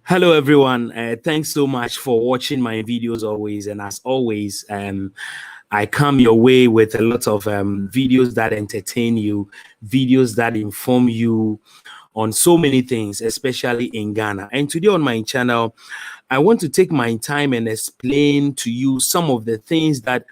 Hello everyone, thanks so much for watching my videos always, and as always I come your way with a lot of videos that entertain you, videos that inform you on so many things, especially in Ghana. And today on my channel I want to take my time and explain to you some of the things that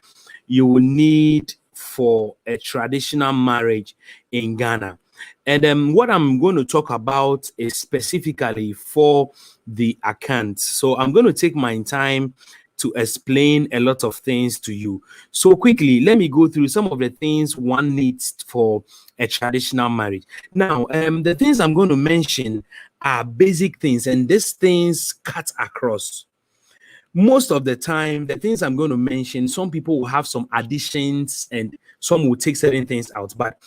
you will need for a traditional marriage in Ghana. And what I'm going to talk about is specifically for the Akan. So I'm going to take my time to explain a lot of things to you. So quickly, let me go through some of the things one needs for a traditional marriage. Now, the things I'm going to mention are basic things, and these things cut across. Most of the time, the things I'm going to mention, some people will have some additions and some will take certain things out. But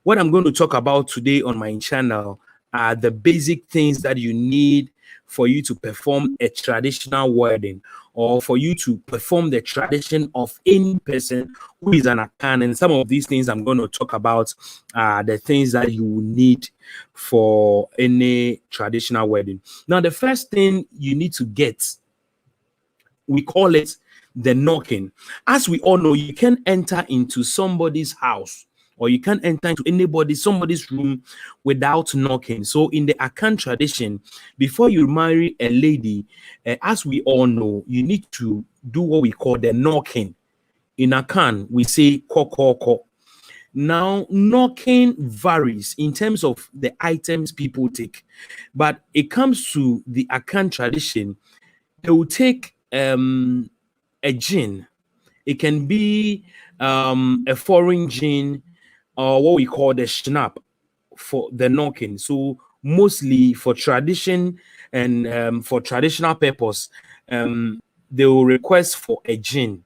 what I'm going to talk about today on my channel are the basic things that you need for you to perform a traditional wedding, or for you to perform the tradition of any person who is an Akan. And some of these things I'm going to talk about are the things that you will need for any traditional wedding. Now, the first thing you need to get, we call it the knocking. As we all know, you can enter into somebody's house, or you can't enter into somebody's room without knocking. So in the Akan tradition, before you marry a lady, as we all know, you need to do what we call the knocking. In Akan, we say ko. Now, knocking varies in terms of the items people take, but it comes to the Akan tradition, they will take a gin. It can be a foreign gin, or what we call the schnapp, for the knocking. So mostly for tradition and for traditional purpose, they will request for a gin.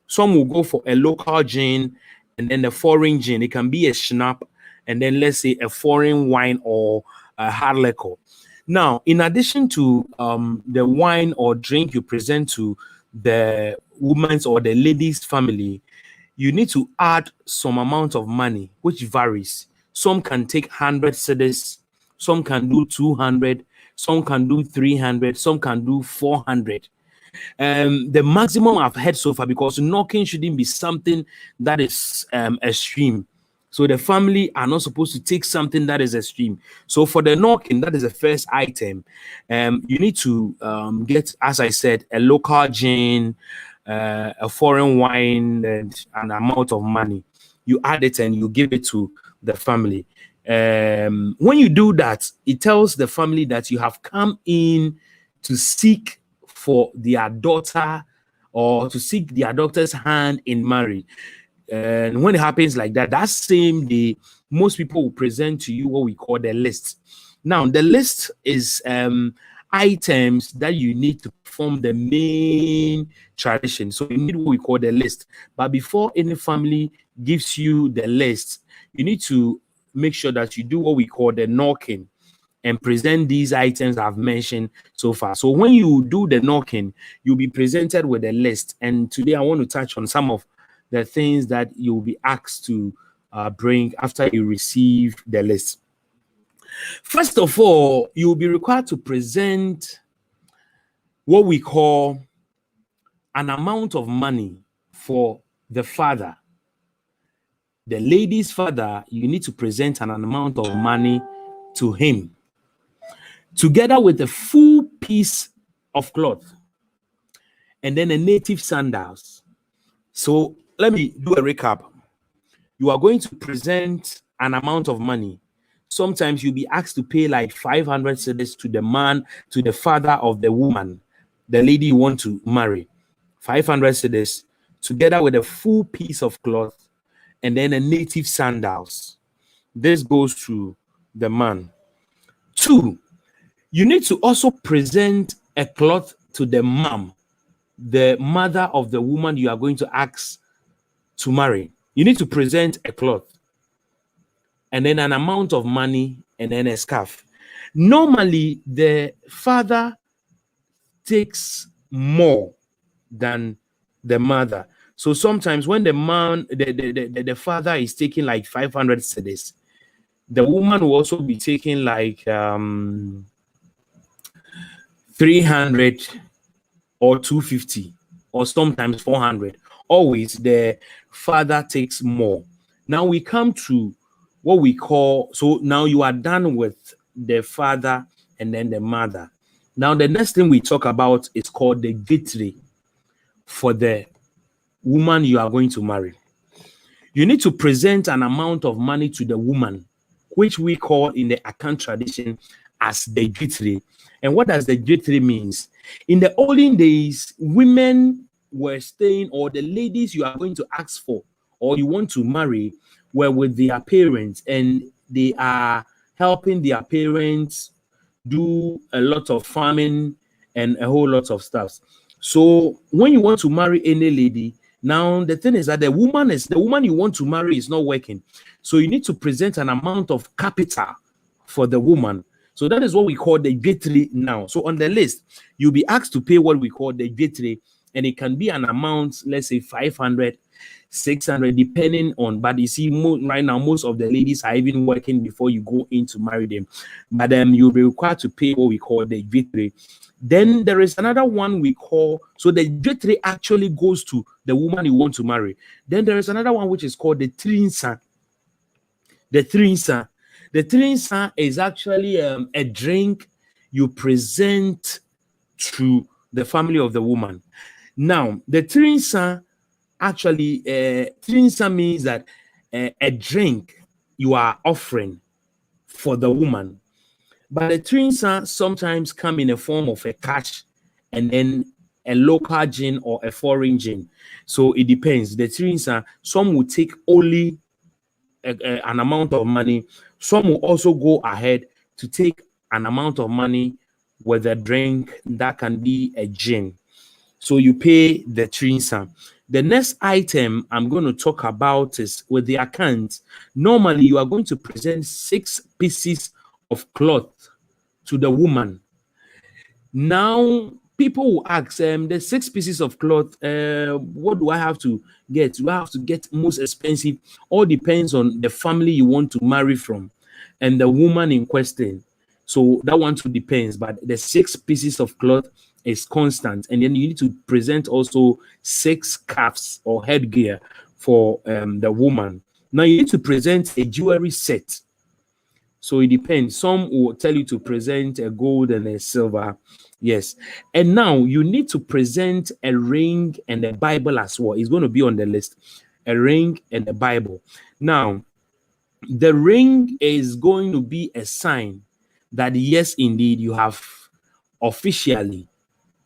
Some will go for a local gin and then a foreign gin. It can be a schnapp and then let's say a foreign wine or a hard liquor. Now, in addition to the wine or drink you present to the woman's or the lady's family, you need to add some amount of money, which varies. Some can take 100 cedis, some can do 200, some can do 300, some can do 400. The maximum I've heard so far, because knocking shouldn't be something that is extreme. So the family are not supposed to take something that is extreme. So for the knocking, that is the first item. You need to get, as I said, a local gin, a foreign wine, and an amount of money. You add it and you give it to the family. When you do that, it tells the family that you have come in to seek for their daughter, or to seek their daughter's hand in marriage. And when it happens like that, that same day, most people will present to you what we call the list. Now, the list is items that you need to perform the main tradition. So you need what we call the list. But before any family gives you the list, you need to make sure that you do what we call the knocking and present these items I've mentioned so far. So when you do the knocking, you'll be presented with a list. And today I want to touch on some of the things that you'll be asked to bring after you receive the list. First of all, you'll be required to present what we call an amount of money for the father. The lady's father, you need to present an amount of money to him, together with a full piece of cloth and then a native sandals. So let me do a recap. You are going to present an amount of money. Sometimes you'll be asked to pay like 500 cedis to the man, to the father of the woman, the lady you want to marry. 500 cedis together with a full piece of cloth and then a native sandals. This goes to the man. 2, you need to also present a cloth to the mom, the mother of the woman you are going to ask to marry. You need to present a cloth and then an amount of money and then a scarf. Normally, the father takes more than the mother. So sometimes when the man, the father is taking like 500 cedis, the woman will also be taking like 300 or 250 or sometimes 400. Always the father takes more. Now we come to what we call, so now you are done with the father and then the mother. Now the next thing we talk about is called the victory for the woman you are going to marry. You need to present an amount of money to the woman, which we call in the Akan tradition as the victory. And what does the victory means? In the olden days, women were staying, or the ladies you are going to ask for or you want to marry were with their parents, and they are helping their parents do a lot of farming and a whole lot of stuff. So when you want to marry any lady, now the thing is that the woman you want to marry is not working. So you need to present an amount of capital for the woman. So that is what we call the gateway now. So on the list, you'll be asked to pay what we call the gateway, and it can be an amount, let's say 500, 600, depending on. But you see, right now, most of the ladies are even working before you go in to marry them. But you'll be required to pay what we call the gateway. Then there is another one we call, so the gateway actually goes to the woman you want to marry. Then there is another one which is called the trinsa. The trinsa. The trinsa is actually a drink you present to the family of the woman. Now, the trinsa actually, trinsa means that a drink you are offering for the woman. But the trinsa sometimes come in a form of a cash and then a local gin or a foreign gin. So it depends. The trinsa, some will take only an amount of money. Some will also go ahead to take an amount of money with a drink that can be a gin. So you pay the trinsa. The next item I'm going to talk about is with the account. Normally, you are going to present 6 pieces of cloth to the woman. Now, people will ask, the 6 pieces of cloth, what do I have to get? Do I have to get most expensive? All depends on the family you want to marry from and the woman in question. So that one too depends, but the 6 pieces of cloth is constant. And then you need to present also 6 caps or headgear for the woman. Now you need to present a jewelry set. So it depends. Some will tell you to present a gold and a silver. Yes. And now you need to present a ring and a Bible as well. It's going to be on the list. A ring and a Bible. Now, the ring is going to be a sign that yes, indeed, you have officially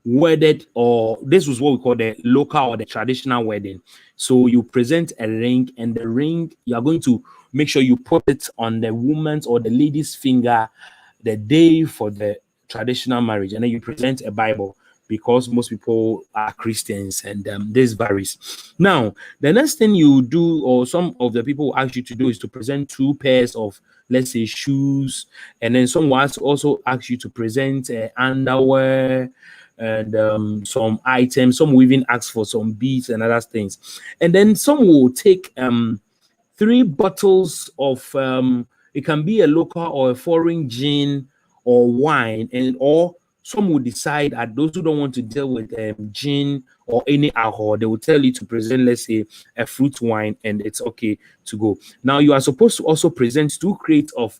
wedded, or this was what we call the local or the traditional wedding. So you present a ring, and the ring, you are going to make sure you put it on the woman's or the lady's finger the day for the traditional marriage, and then you present a Bible, because most people are Christians, and this varies. Now, the next thing you do, or some of the people will ask you to do, is to present 2 pairs of, let's say, shoes, and then some will also ask you to present underwear and some items. Some will even ask for some beads and other things, and then some will take 3 bottles of it can be a local or a foreign gin or wine, and or some will decide that those who don't want to deal with gin or any alcohol, they will tell you to present, let's say, a fruit wine, and it's okay to go. Now, you are supposed to also present 2 crates of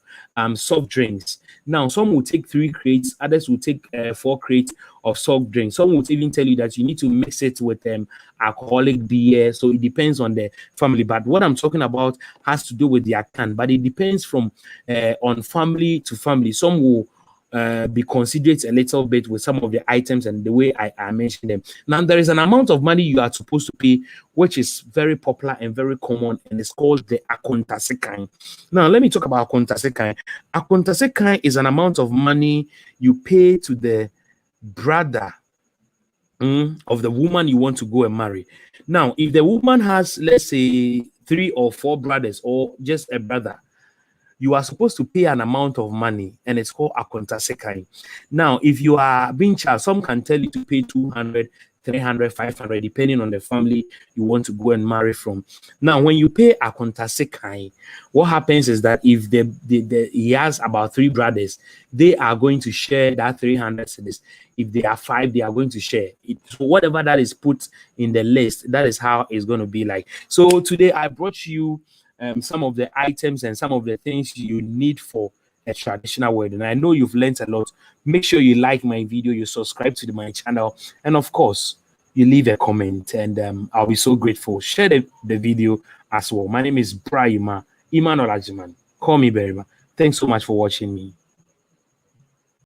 soft drinks. Now, some will take 3 crates, others will take 4 crates of soft drinks. Some will even tell you that you need to mix it with alcoholic beer. So it depends on the family. But what I'm talking about has to do with the Akan, but it depends from on family to family. Some will be considerate a little bit with some of the items and the way I mentioned them. Now, there is an amount of money you are supposed to pay, which is very popular and very common, and it's called the akontasekan. Now, let me talk about akontasekan. Akontasekan is an amount of money you pay to the brother of the woman you want to go and marry. Now, if the woman has, let's say, 3 or 4 brothers, or just a brother, you are supposed to pay an amount of money, and it's called akontasekai. Now, if you are being charged, some can tell you to pay 200, 300, 500, depending on the family you want to go and marry from. Now, when you pay Akontasekai, what happens is that if he has about 3 brothers, they are going to share that 300 cedis. If they are 5, they are going to share it. So whatever that is put in the list, that is how it's going to be like. So today I brought you some of the items and some of the things you need for a traditional wedding. I know you've learned a lot. Make sure you like my video, you subscribe to my channel, and of course, you leave a comment, and I'll be so grateful. Share the video as well. My name is Brahima Iman Olajiman. Call me Berima. Thanks so much for watching me.